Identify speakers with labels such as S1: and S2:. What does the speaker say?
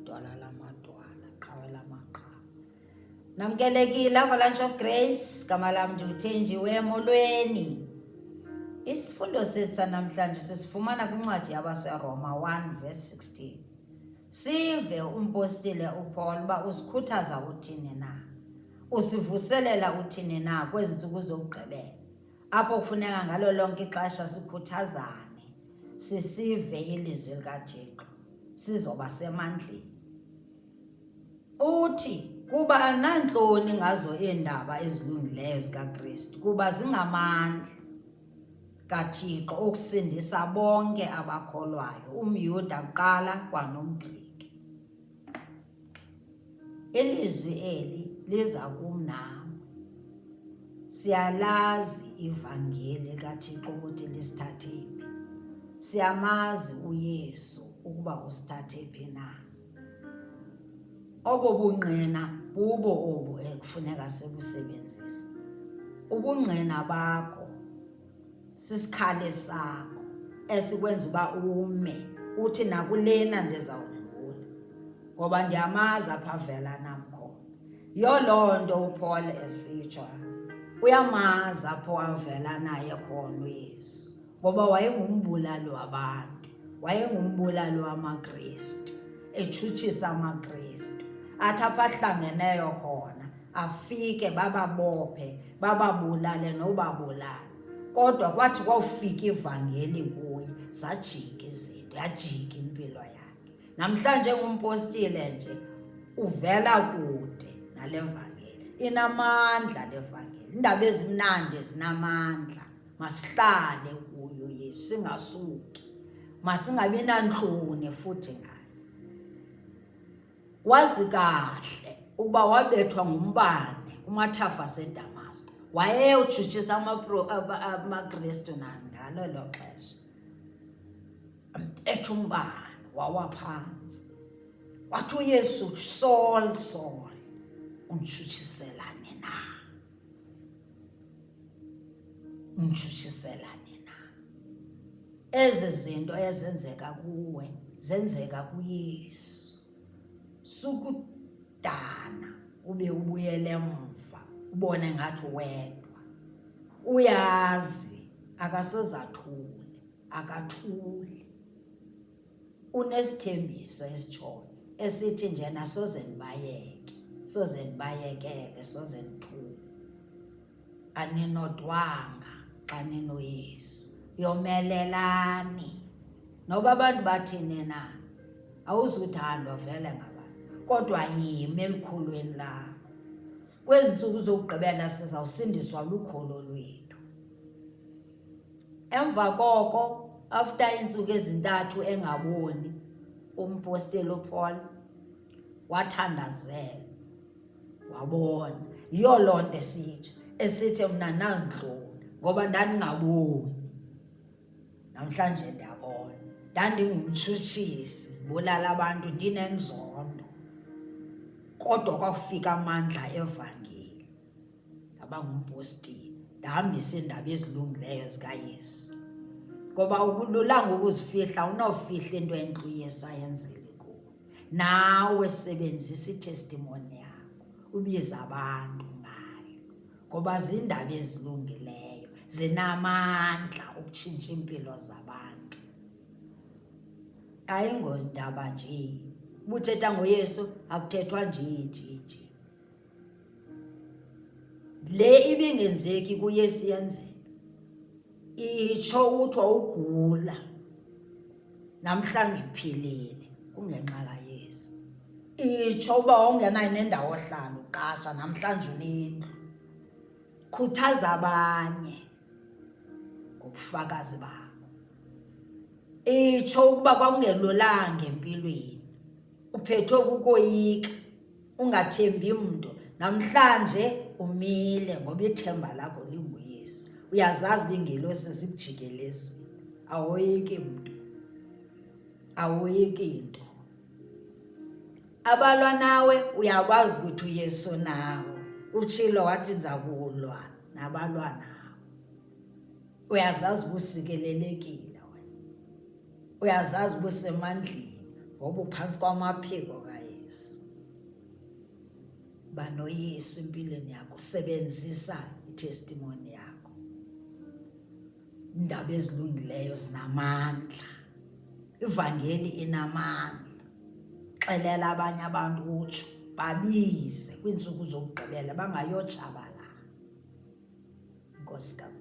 S1: idwala lamadwala qhawe lamaqhawe. Namkelekile Avalanche of Grace, gama lam ndimthenjiwe emolweni. Isifundo sethu sanamhlanje sisifumana kwincwadi yabaseRoma 1 verse 16. Sive umpostile uPaul uba usikhuthaza uthini na, usivuselela uthini na kwezi ntsuku zokugqibela, apho kufuneka ngalo lonke ixesha sikhuthazane, sisive ilizwi likaThixo, sizoba semandleni. Uthi kuba anantloni ngazo iindaba ezilungileyo zikaKristu, kuba zingamandla kaThixo okusindisa bonke abakholwayo, umYuda kuqala kwanomGrike. Ilizwi eli liza kum nawe. Siyalazi ivangeli kaThixo ukuthi lisithathe phi. Siyamazi uYesu ukuba usithathe phi na. Obo bungqina bubo obu ekufuneka sebusebenzise. Ubungqina bakho sisikhale sakho esikwenza uba ume uthi nakulena ndizawudlula, ngoba ndiyamazi apha vela nam khona. Yiyo loo nto uPaul esitsho uyamazi apho wavela naye khona uYesu, ngoba wayengumbulali wabantu, wayengumbulali wamaKristu, etshutshisa amaKristu. Athi apha ahlangeneyo khona afike bababophe, bababulale nobabulala. Kodwa kwathi kwawufika ivangeli kuye, zajika izinto, yajika impilo yakhe. Namhlanje ngumpostile nje uvela kude nale vangeli. Inamandla le vangeli. Indaba ezimnandi zinamandla. Masihlale kuyo Yesu, singasuki. Masingabi nantloni futhi ngayo. Wazi kahle ukuba wabethwa ngumbane kumathafa aseDamasko. Wayewutshutshisa amaKristu nangalo lo xesha. Ethu umbane wawa phansi. Wathi uYesu, Saul, Saul, untshutshiselane na? Untshutshiselane na? Ezi zinto ezenzeka kuwe zenzeka kuYesu. Sukudana ube ubuyele emva, ubone ngathi wedwa. Uyazi akasoze athule, akathuli. Unesithembiso esitshoyo esithi njena soze ndibayeke, soze ndibayekele, soze ndithule. Aninodwanga xa ninoYesu, yomelelani. Noba abantu bathini na, awuzuthandwa vele ngabantu, kodwa yime elikhulweni lakho. Kwezi ntsuku zokugqibela sizawusindiswa lukholo lwethu. Emva koko, after iintsuku ezintathu engaboni, umpostile uPaul wathandazela, wabona. Yiyo loo nto esithi mna nantloni, ngoba ndandingaboni. Namhlanje ndiyabona. Ndandingumtshutshisi, ndibulala abantu, ndinenzondo. Kodwa kwafika amandla evangeli, ndaba ngumpostile, ndahambisa iindaba ezilungileyo zikaYesu. Ngoba ukululanga ukuzifihla, unofihla into entle uYesu ayenzile kuwe. Nawe sebenzisa itestimoni yakho, ubize abantu ngayo, ngoba ziindaba ezilungileyo, zinamandla ukutshintsha impilo zabantu. Ayingondaba nje. Ubuthetha ngoYesu akuthethwa nje. Le ibingenzeki kuYesu yenzeka. Itsho uthi wawugula, namhlanje uphilile kungenxa kaYesu. Itsho uba wawungenayo nendawo ohlala uqasha, namhlanje unendlu. Khuthaza abanye ngobufakazi bakho. Itsho ukuba kwakungelulanga empilweni, uphethwe kukoyika, ungathembi mntu, namhlanje umile ngoba ithemba lakho linguYesu. Uyazazi iingelosi zikujikelezile, awoyiki mntu, awoyiki nto. Abalwa nawe uyakwazi ukuthi uYesu nawe utshilo wathi ndiza kulwa nabalwa nawe. Uyazazi ubusikelelekile wena, uyazazi ubusemandleni ngoba uphantsi kwamaphiko kaYesu. Yesu. Banoyesu empilweni yakho, sebenzisa i-testimony yakho. Indaba ezilungileyo zinamandla, ivangeli inamandla. Xelela abanye abantu utsho, babize kwiintsuku zokugqibela bangayotshabalala. Inkosi kakhulu.